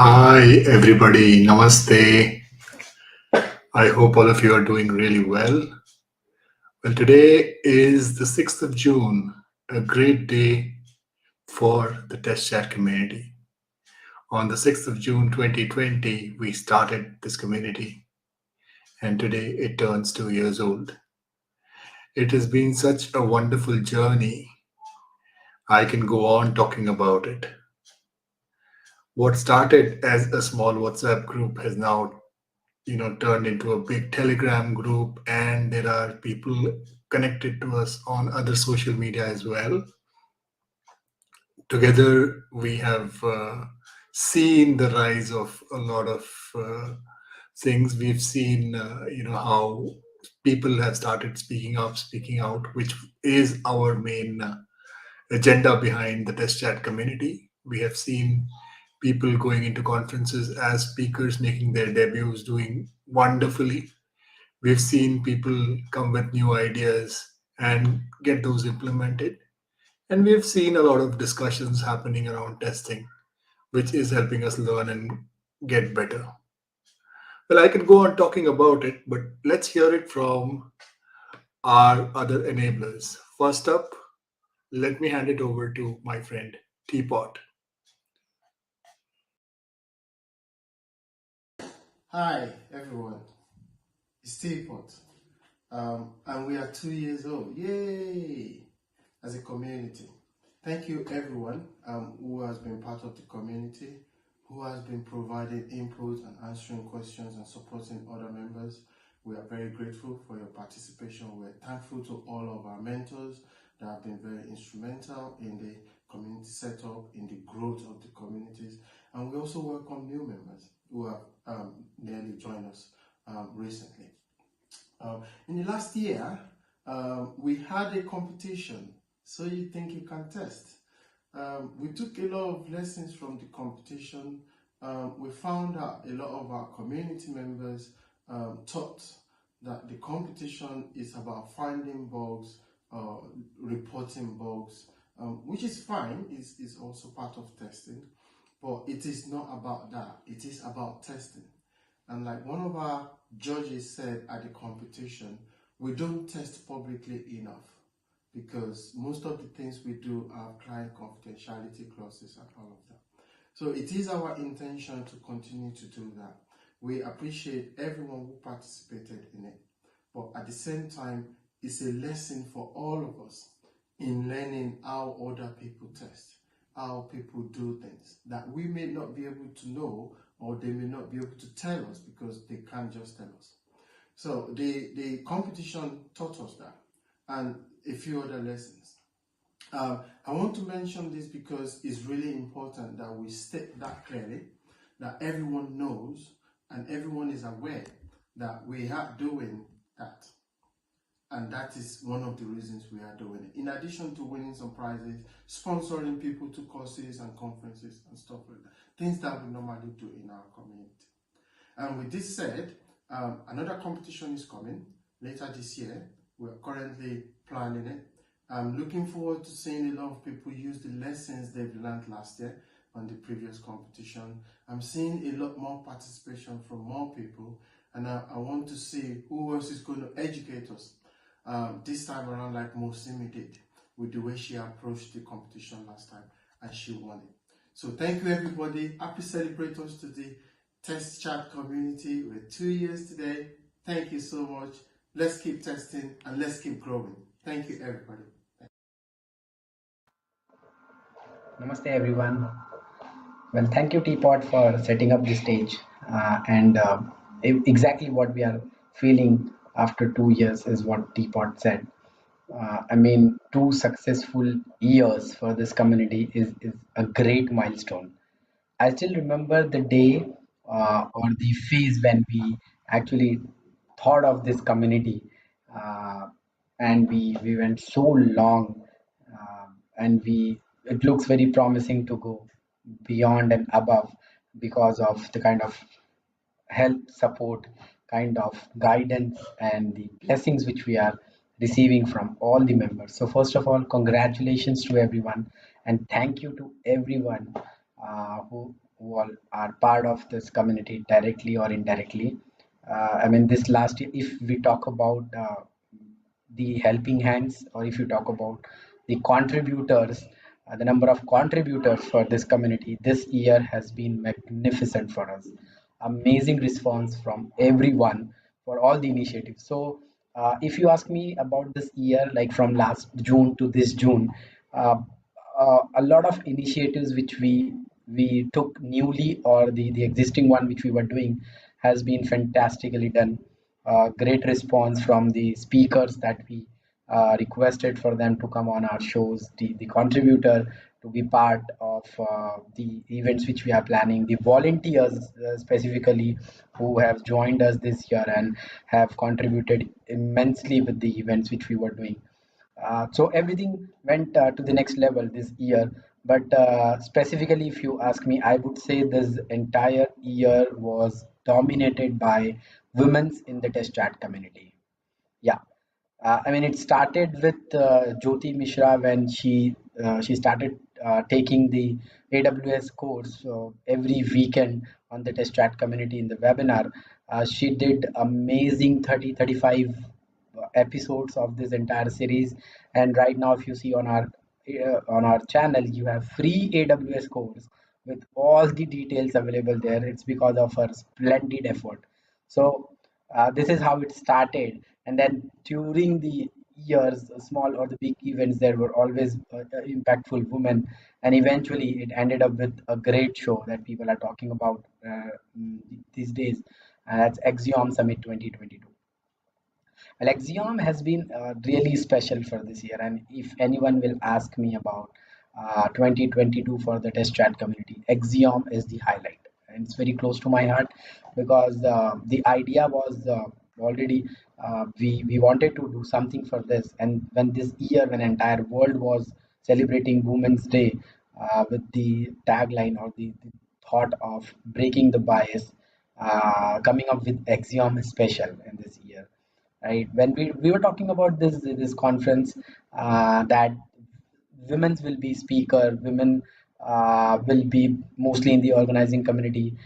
Hi, everybody. Namaste. I hope all of you are doing really well. Well, today is the 6th of June, a great day for the Test Chat community. On the 6th of June 2020, we started this community, and today it turns 2 years old. It has been such a wonderful journey. I can go on talking about it. What started as a small WhatsApp group has now turned into a big Telegram group, and there are people connected to us on other social media as well. Together we have seen the rise of a lot of things. We've seen how people have started speaking up, speaking out, which is our main agenda behind the Test Chat community. We have seen people going into conferences as speakers, making their debuts, doing wonderfully. We've seen people come with new ideas and get those implemented. And we've seen a lot of discussions happening around testing, which is helping us learn and get better. Well, I could go on talking about it, but let's hear it from our other enablers. First up, let me hand it over to my friend Teapot. Hi, everyone. It's Teapot. And we are 2 years old. Yay! As a community. Thank you, everyone who has been part of the community, who has been providing input and answering questions and supporting other members. We are very grateful for your participation. We're thankful to all of our mentors that have been very instrumental in the community setup, in the growth of the communities. And we also welcome new members who have nearly joined us recently. In the last year, we had a competition, so you think you can test. We took a lot of lessons from the competition. We found out a lot of our community members thought that the competition is about finding bugs, reporting bugs, which is fine, is also part of testing, but it is not about that. It is about testing. And like one of our judges said at the competition, we don't test publicly enough because most of the things we do have client confidentiality clauses and all of that. So it is our intention to continue to do that. We appreciate everyone who participated in it, but at the same time, it's a lesson for all of us in learning how other people test, how people do things that we may not be able to know, or they may not be able to tell us because they can't just tell us. So the competition taught us that, and a few other lessons. I want to mention this because it's really important that we state that clearly, that everyone knows and everyone is aware that we are doing that. And that is one of the reasons we are doing it. In addition to winning some prizes, sponsoring people to courses and conferences and stuff like that. Things that we normally do in our community. And with this said, another competition is coming later this year. We're currently planning it. I'm looking forward to seeing a lot of people use the lessons they've learned last year on the previous competition. I'm seeing a lot more participation from more people, and I want to see who else is going to educate us this time around, like Mosimi did with the way she approached the competition last time, and she won it. So thank you, everybody. Happy celebrate-us to the Test Chat community. We're 2 years today. Thank you so much. Let's keep testing and let's keep growing. Thank you, everybody. Namaste everyone. Well, thank you Teapot for setting up the stage and exactly what we are feeling after 2 years is what Teapot said. I mean, 2 successful years for this community is a great milestone. I still remember the day or the phase when we actually thought of this community, uh, and we went so long, and we it looks very promising to go beyond and above because of the kind of help, support, kind of guidance, and the blessings which we are receiving from all the members. So, first of all, congratulations to everyone, and thank you to everyone who who all are part of this community directly or indirectly. I mean, this last year, if we talk about the helping hands, or if you talk about the contributors, the number of contributors for this community this year has been magnificent for us. Amazing response from everyone for all the initiatives. So, if you ask me about this year, like from last June to this June, uh, a lot of initiatives which we took newly, or the existing one which we were doing has been fantastically done. Great response from the speakers that we requested for them to come on our shows, the contributor to be part of the events which we are planning, the volunteers specifically who have joined us this year and have contributed immensely with the events which we were doing. So everything went to the next level this year. But specifically, if you ask me, I would say this entire year was dominated by women's in the test chat community. Yeah, I mean, it started with Jyoti Mishra when she started taking the AWS course. So every weekend on the test chat community in the webinar, she did amazing 35 episodes of this entire series. And right now, if you see on our channel, you have free AWS course with all the details available there. It's because of her splendid effort. So this is how it started, and then during the years, small or the big events, there were always impactful women, and eventually it ended up with a great show that people are talking about these days, and that's Axiom Summit 2022. Well, Axiom has been really special for this year, and if anyone will ask me about 2022 for the test chat community, Axiom is the highlight, and it's very close to my heart because the idea was already we wanted to do something for this, and when this year, when entire world was celebrating Women's Day with the tagline or the thought of breaking the bias, coming up with Axiom is special in this year, right? When we were talking about this conference, that women's will be speaker, women will be mostly in the organizing community.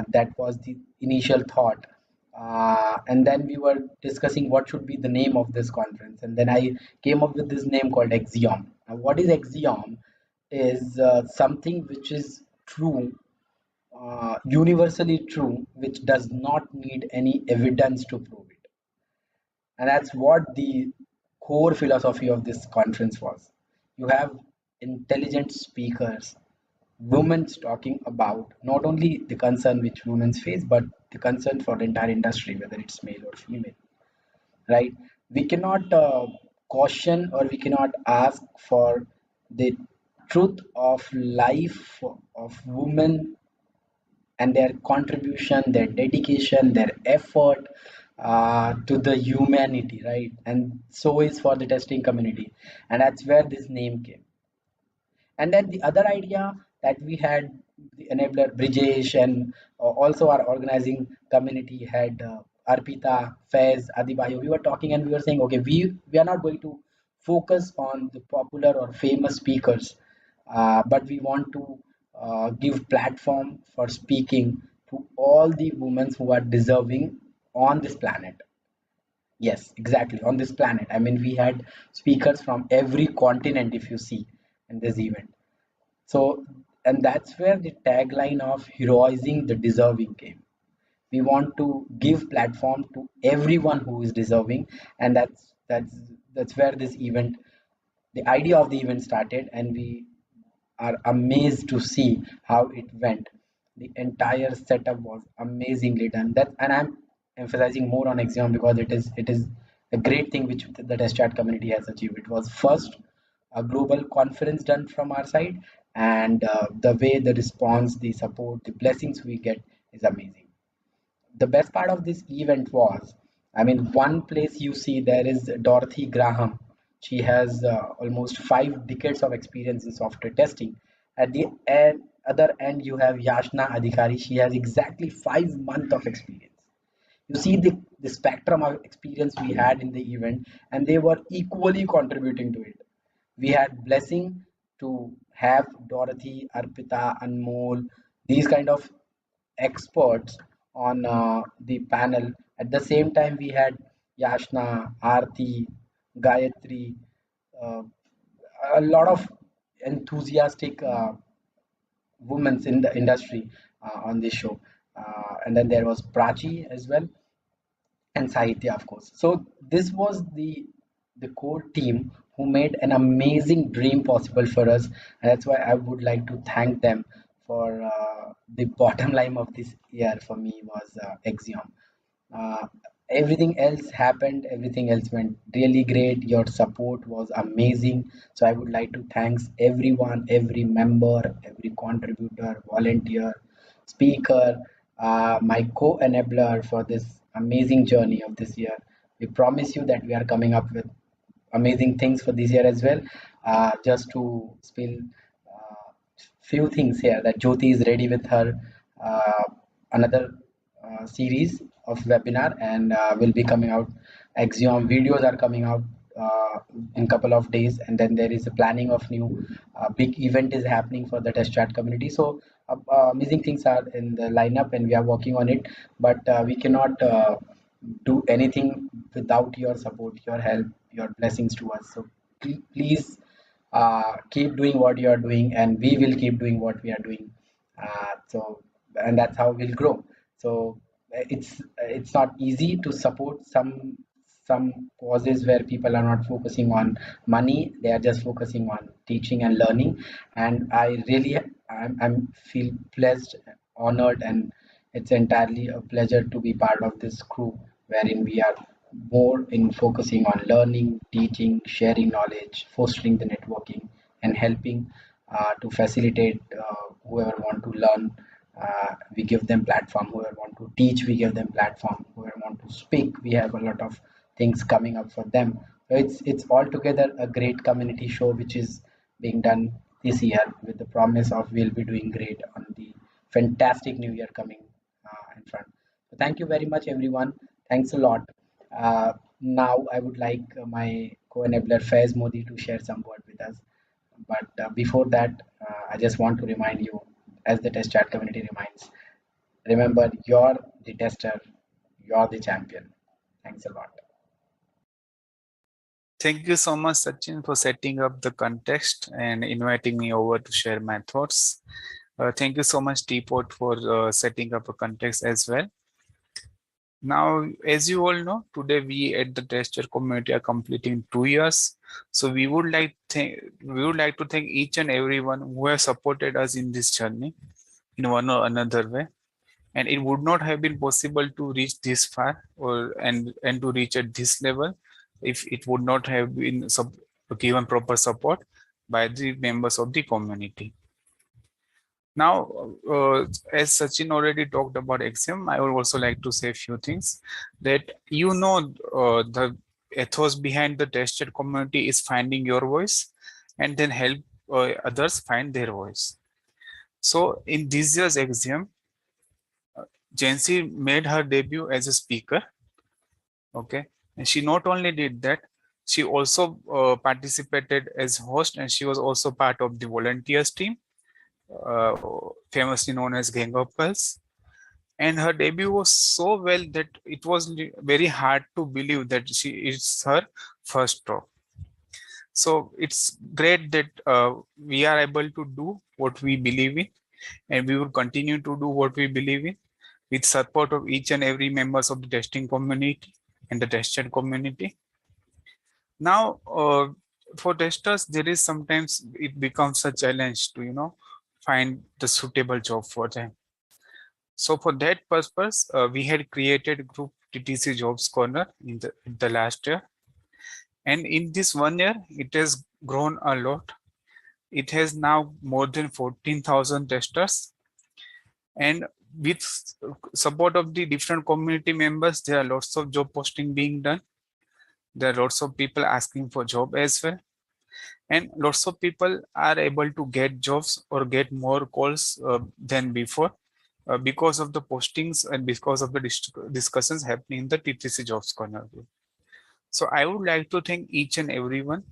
That was the initial thought. And then we were discussing what should be the name of this conference. And then I came up with this name called Axiom. Now, what is Axiom? Is something which is true, universally true, which does not need any evidence to prove it. And that's what the core philosophy of this conference was. You have intelligent speakers, women talking about not only the concern which women face, but the concern for the entire industry, whether it's male or female, right? We cannot caution, or we cannot ask for the truth of life of women and their contribution, their dedication, their effort to the humanity, right? And so is for the testing community. And that's where this name came. And then the other idea that we had, the enabler Brijesh, and also our organizing community had Arpita, Fez, Adibayo. We were talking and we were saying, okay, we are not going to focus on the popular or famous speakers, but we want to give platform for speaking to all the women who are deserving on this planet. Yes, exactly, on this planet. I mean, we had speakers from every continent, if you see, in this event. So, and that's where the tagline of heroizing the deserving came. We want to give platform to everyone who is deserving, and that's where this event, the idea of the event started, and we are amazed to see how it went. The entire setup was amazingly done. That, and I'm emphasizing more on Axiom because it is a great thing which the test chat community has achieved. It was first a global conference done from our side, and the way the response, the support, the blessings we get is amazing. The best part of this event was, I mean, one place you see there is Dorothy Graham. She has almost 5 decades of experience in software testing. At the other end, you have Yashna Adhikari. She has exactly 5 months of experience. You see the spectrum of experience we had in the event, and they were equally contributing to it. We had blessing to have Dorothy, Arpita, Anmol, these kind of experts on the panel. At the same time, we had Yashna, Aarti, Gayatri, uh, a lot of enthusiastic women in the industry on this show. And then there was Prachi as well, and Sahitya, of course. So this was the core team who made an amazing dream possible for us, and that's why I would like to thank them for the bottom line of this year for me was Axiom. Uh, Everything else happened, everything else went really great. Your support was amazing. So I would like to thanks everyone, every member, every contributor, volunteer, speaker, my co-enabler for this amazing journey of this year. We promise you that we are coming up with amazing things for this year as well. Just to spill few things here, that Jyoti is ready with her uh, another series of webinar, and will be coming out. Axiom videos are coming out in couple of days, and then there is a planning of new big event is happening for the test chat community. So amazing things are in the lineup, and we are working on it. But we cannot do anything without your support, your help, your blessings to us. So please keep doing what you are doing, and we will keep doing what we are doing. So and that's how we'll grow. So it's not easy to support some causes where people are not focusing on money, they are just focusing on teaching and learning. And I really I'm feel blessed, honored, and it's entirely a pleasure to be part of this crew wherein we are more in focusing on learning, teaching, sharing knowledge, fostering the networking, and helping to facilitate whoever want to learn. We give them platform. Whoever want to teach, we give them platform. Whoever want to speak, we have a lot of things coming up for them. So it's altogether a great community show which is being done this year with the promise of we'll be doing great on the fantastic new year coming in front. So thank you very much, everyone. Thanks a lot. Now I would like my co-enabler Faiz Modi to share some word with us. But before that, I just want to remind you, as the test chat community reminds, remember you're the tester, you're the champion. Thanks a lot. Thank you so much, Sachin, for setting up the context and inviting me over to share my thoughts. Thank you so much, Teapot, for setting up a context as well. Now, as you all know, today we at the tester community are completing 2 years. So we would like to thank each and everyone who has supported us in this journey in one or another way. And it would not have been possible to reach this far and to reach at this level if it would not have been given proper support by the members of the community. Now, as Sachin already talked about Axiom, I would also like to say a few things that the ethos behind the tested community is finding your voice and then help others find their voice. So in this year's Axiom, Jancy made her debut as a speaker. Okay, and she not only did that, she also participated as host, and she was also part of the volunteers team, famously known as Gang of Girls. And her debut was so well that it was very hard to believe that it's her first talk. So it's great that we are able to do what we believe in, and we will continue to do what we believe in with support of each and every members of the testing community and the tested community. Now, for testers, there is sometimes it becomes a challenge to find the suitable job for them. So for that purpose, we had created group TTC Jobs Corner in the last year. And in this 1 year, it has grown a lot. It has now more than 14,000 testers. And with support of the different community members, there are lots of job posting being done. There are lots of people asking for job as well. And lots of people are able to get jobs or get more calls than before because of the postings and because of the discussions happening in the TTC Jobs Corner group. So I would like to thank each and everyone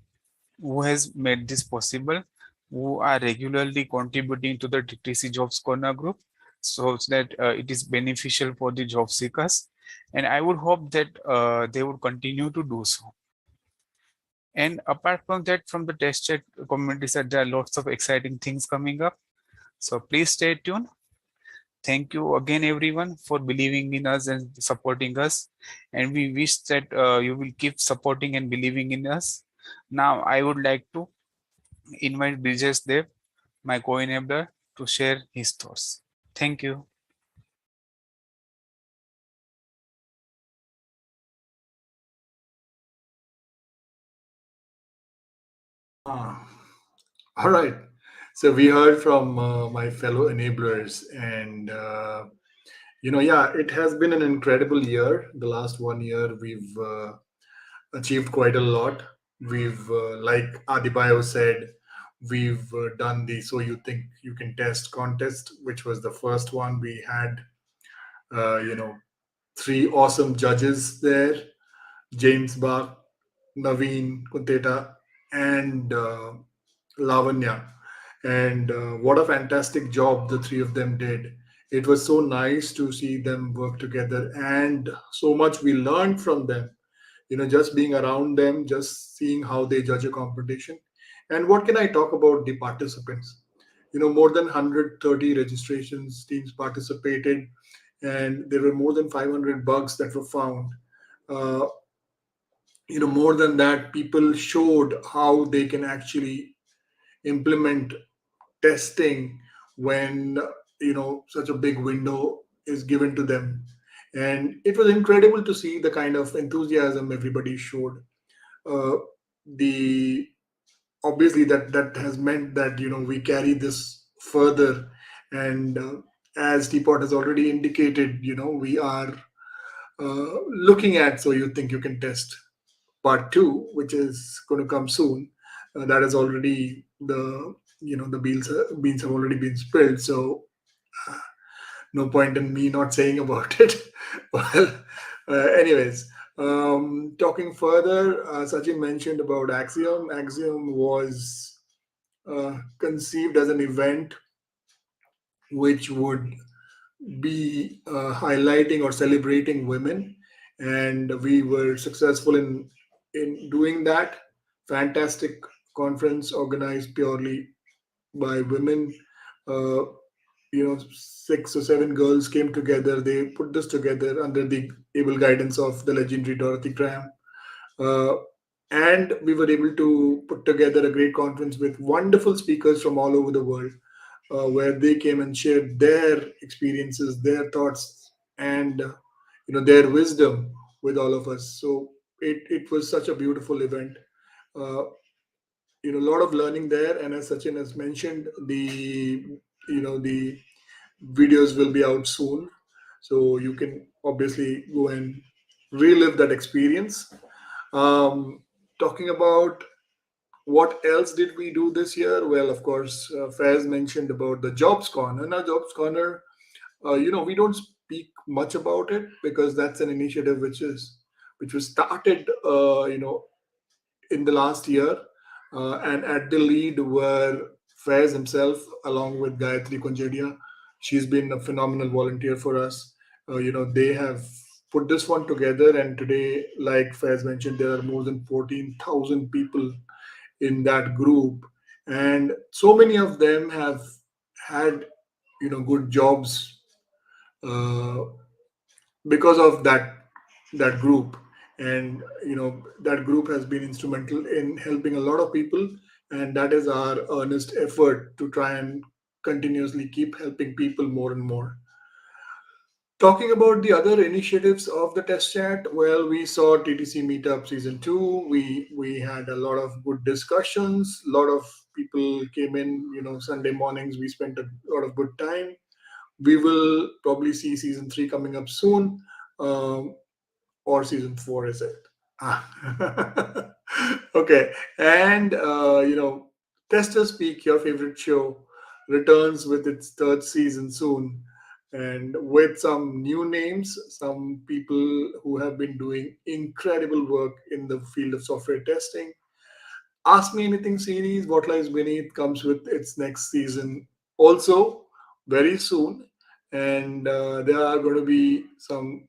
who has made this possible who are regularly contributing to the TTC Jobs Corner group so that it is beneficial for the job seekers. And I would hope that they would continue to do so. And apart from that, from the test chat community side, there are lots of exciting things coming up. So please stay tuned. Thank you again, everyone, for believing in us and supporting us. And we wish that you will keep supporting and believing in us. Now, I would like to invite Brijesh Dev, my co-enabler, to share his thoughts. Thank you. Ah, all right. So we heard from my fellow enablers, and yeah, it has been an incredible year. The last 1 year, we've achieved quite a lot. We've, like Adibayo said, we've done the So You Think You Can Test contest, which was the first one. We had, uh, you know, three awesome judges there: James Bach, Naveen Kunteta, and Lavanya. And what a fantastic job the three of them did. It was so nice to see them work together, and so much we learned from them. Just being around them, just seeing how they judge a competition. And what can I talk about the participants? More than 130 registrations teams participated, and there were more than 500 bugs that were found. Uh, More than that, people showed how they can actually implement testing when such a big window is given to them. And it was incredible to see the kind of enthusiasm everybody showed. Uh, the Obviously that has meant that we carry this further. And as Teapot has already indicated, we are looking at So You Think You Can Test part 2, which is going to come soon. That is already the beans have already been spilled, so no point in me not saying about it. Well, anyways, talking further, Sachin mentioned about Axiom. Axiom was conceived as an event which would be highlighting or celebrating women, and we were successful in doing that. Fantastic conference organized purely by women. Uh, 6 or 7 girls came together. They put this together under the able guidance of the legendary Dorothy Graham. Uh, and we were able to put together a great conference with wonderful speakers from all over the world, where they came and shared their experiences, their thoughts, and their wisdom with all of us. So it was such a beautiful event. Uh, a lot of learning there, and as Sachin has mentioned, the videos will be out soon, so you can obviously go and relive that experience. Um, Talking about what else did we do this year? Well, of course, Faiz mentioned about the Jobs Corner. Now, Jobs Corner, we don't speak much about it because that's an initiative which was started, in the last year, and at the lead were Faiz himself along with Gayatri Konjadia. She's been a phenomenal volunteer for us. They have put this one together, and today, like Faiz mentioned, there are more than 14,000 people in that group, and so many of them have had good jobs uh, because of that group. And that group has been instrumental in helping a lot of people, and that is our earnest effort to try and continuously keep helping people more and more. Talking about the other initiatives of the test chat, well, we saw TTC Meetup Season 2. We had a lot of good discussions. A lot of people came in, Sunday mornings. We spent a lot of good time. We will probably see Season 3 coming up soon. Or Season 4, is it? Ah. Okay. And, Tester Speak, your favorite show, returns with its third season soon, and with some new names, some people who have been doing incredible work in the field of software testing. Ask Me Anything series, What Lies Beneath, comes with its next season also very soon. And there are going to be some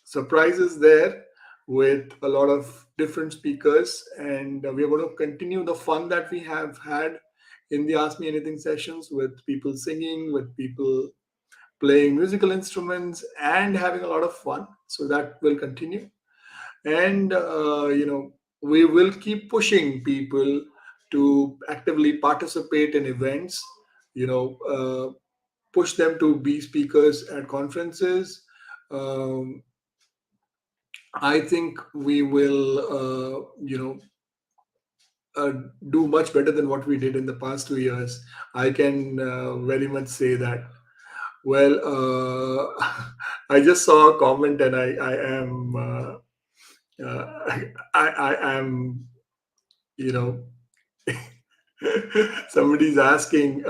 surprises there with a lot of different speakers. And we are going to continue the fun that we have had in the Ask Me Anything sessions, with people singing, with people playing musical instruments, and having a lot of fun. So that will continue. And we will keep pushing people to actively participate in events, you know push them to be speakers at conferences. um, I think we will uh, do much better than what we did in the past 2 years. I can very much say that. Well, I just saw a comment, and I am I am, you know, somebody's asking,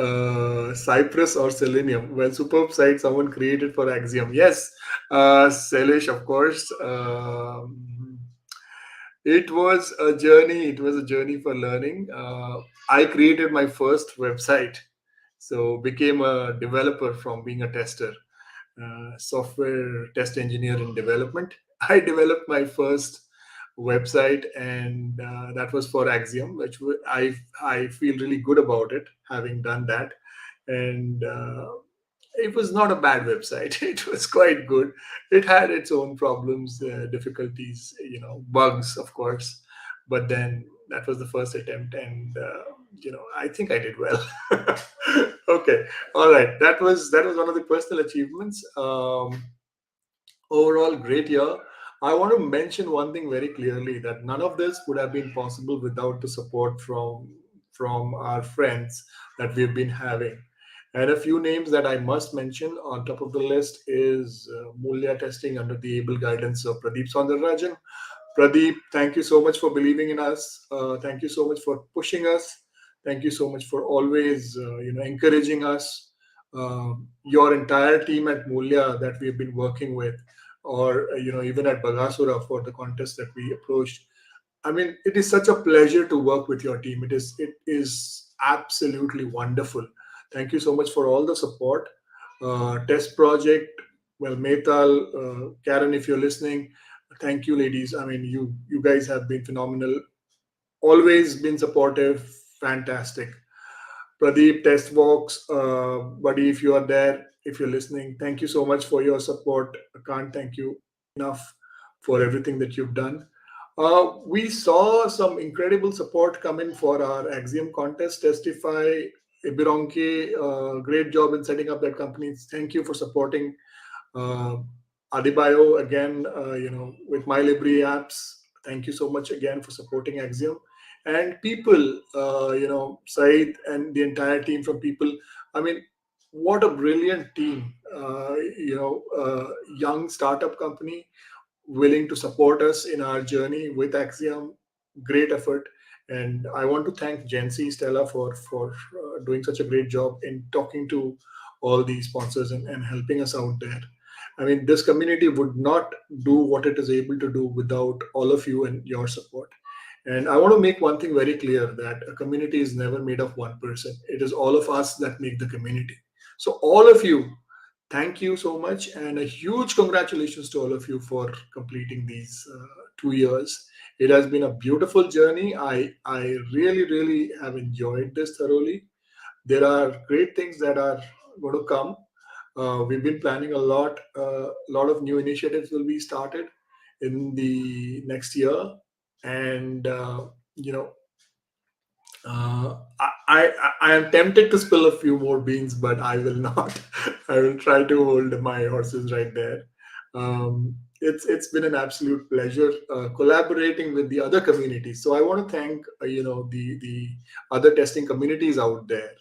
Cypress or Selenium? Well, superb site someone created for Axiom. Yes, Salish, of course. It was a journey. It was a journey for learning. I created my first website, so became a developer from being a tester, software test engineer in development. I developed my first website, and that was for Axiom, which I feel really good about it, having done that. And it was not a bad website. It was quite good. It had its own problems, difficulties, bugs, of course. But then that was the first attempt, and I think I did well. Okay, all right. That was one of the personal achievements. Overall, great year. I want to mention one thing very clearly, that none of this would have been possible without the support from our friends that we've been having. And a few names that I must mention on top of the list is Mulya Testing under the able guidance of Pradeep Saundararajan. Pradeep, thank you so much for believing in us. Thank you so much for pushing us. Thank you so much for always, encouraging us. Your entire team at Mulya that we've been working with, or even at Bagasura for the contest that we approached. I mean, it is such a pleasure to work with your team. It is absolutely wonderful. Thank you so much for all the support. Test project. Well, Metal, Karen, if you're listening, thank you, ladies. I mean, you guys have been phenomenal. Always been supportive. Fantastic. Pradeep, Test Box, buddy, if you are there, if you're listening, thank you so much for your support. I can't thank you enough for everything that you've done. We saw some incredible support come in for our Axiom contest. Testify, Ibironke, great job in setting up that company. Thank you for supporting uh, Adibayo again, with My Libri apps. Thank you so much again for supporting Axiom. And people, Said and the entire team from People. I mean, what a brilliant team. Young startup company willing to support us in our journey with Axiom. Great effort. And I want to thank Jency Stella for doing such a great job in talking to all the sponsors and helping us out there. I mean, this community would not do what it is able to do without all of you and your support. And I want to make one thing very clear, that a community is never made of one person. It is all of us that make the community. So, all of you, thank you so much. And a huge congratulations to all of you for completing these 2 years. It has been a beautiful journey. I really, really have enjoyed this thoroughly. There are great things that are going to come. We've been planning a lot. A lot of new initiatives will be started in the next year, and you know, I am tempted to spill a few more beans, but I will not. I will try to hold my horses right there. It's been an absolute pleasure collaborating with the other communities. So I want to thank the other testing communities out there.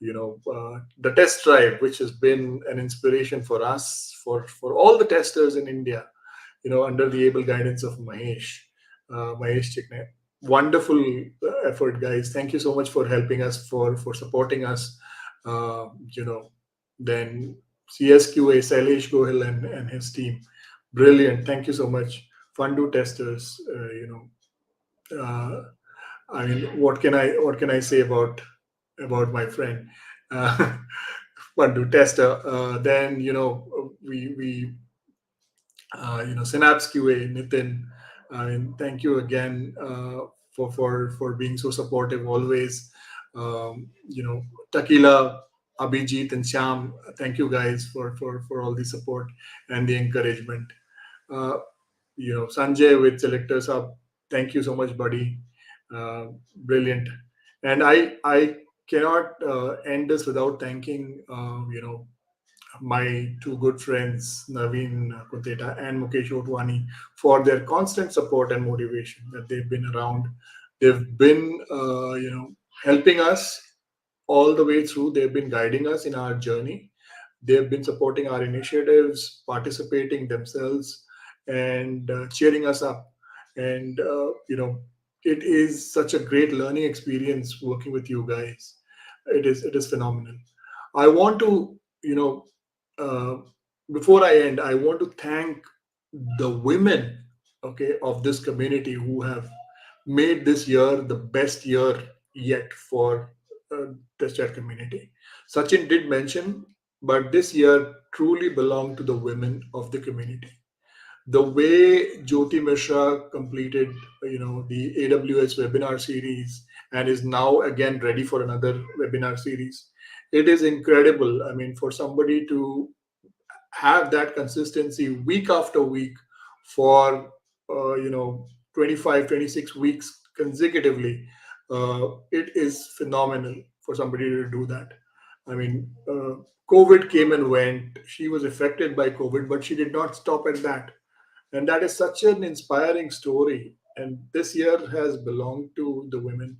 The test drive, which has been an inspiration for us, for all the testers in India, under the able guidance of Mahesh Chikne. Wonderful effort, guys. Thank you so much for helping us, for supporting us. Uh, you know, then CSQA, Sailesh Gohil and his team. Brilliant. Thank you so much. Fundu testers, uh, I mean, what can I say about my friend? Uh, Pandu Tester. Then we Synapse QA, Nitin. I mean, thank you again for being so supportive always. Takila, Abhijit, and Sham. Thank you guys for all the support and the encouragement. Uh, Sanjay with Selectors Hub. Thank you so much, buddy. Brilliant. And I cannot end this without thanking my two good friends, Naveen Kunteta and Mukesh Otwani, for their constant support and motivation that they've been around. They've been, helping us all the way through. They've been guiding us in our journey. They've been supporting our initiatives, participating themselves, and cheering us up. And, it is such a great learning experience working with you guys. It is phenomenal. I want to, uh, before I end, I want to thank the women, okay, of this community who have made this year the best year yet for the chat community. Sachin did mention, but this year truly belonged to the women of the community. The way Jyoti Mishra completed, the AWS webinar series and is now again ready for another webinar series, it is incredible. I mean, for somebody to have that consistency week after week for 25, 26 weeks consecutively, it is phenomenal for somebody to do that. I mean, COVID came and went. She was affected by COVID, but she did not stop at that. And that is such an inspiring story. And this year has belonged to the women.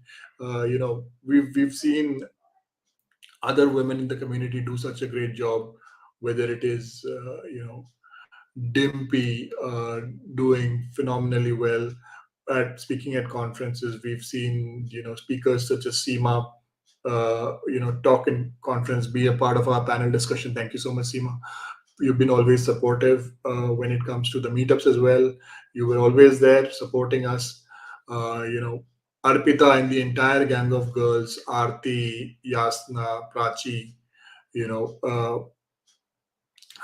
We've seen other women in the community do such a great job, whether it is Dimpy doing phenomenally well at speaking at conferences. We've seen speakers such as Seema talk in conference, be a part of our panel discussion. Thank you so much, Seema. You've been always supportive when it comes to the meetups as well. You were always there supporting us. Arpita and the entire gang of girls, Aarti, Yasna, Prachi, you know, uh,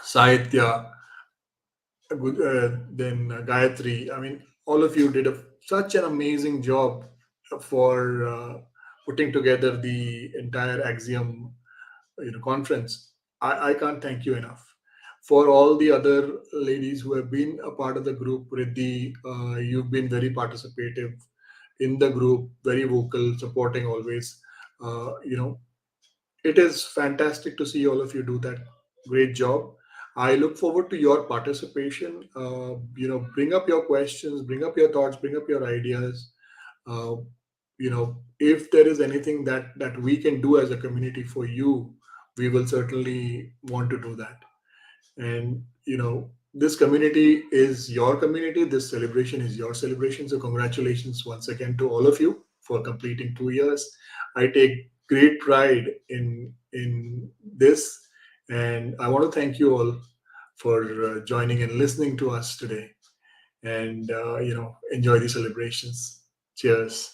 Sahitya, then Gayatri. I mean, all of you did such an amazing job for putting together the entire Axiom, conference. I can't thank you enough. For all the other ladies who have been a part of the group, Riddhi, you've been very participative in the group, very vocal, supporting always. It is fantastic to see all of you do that great job. I look forward to your participation. Bring up your questions, bring up your thoughts, bring up your ideas. Uh, if there is anything that we can do as a community for you, we will certainly want to do that. And this community is your community. This celebration is your celebration. So congratulations once again to all of you for completing 2 years. I take great pride in this, and I want to thank you all for joining and listening to us today. And enjoy the celebrations. Cheers.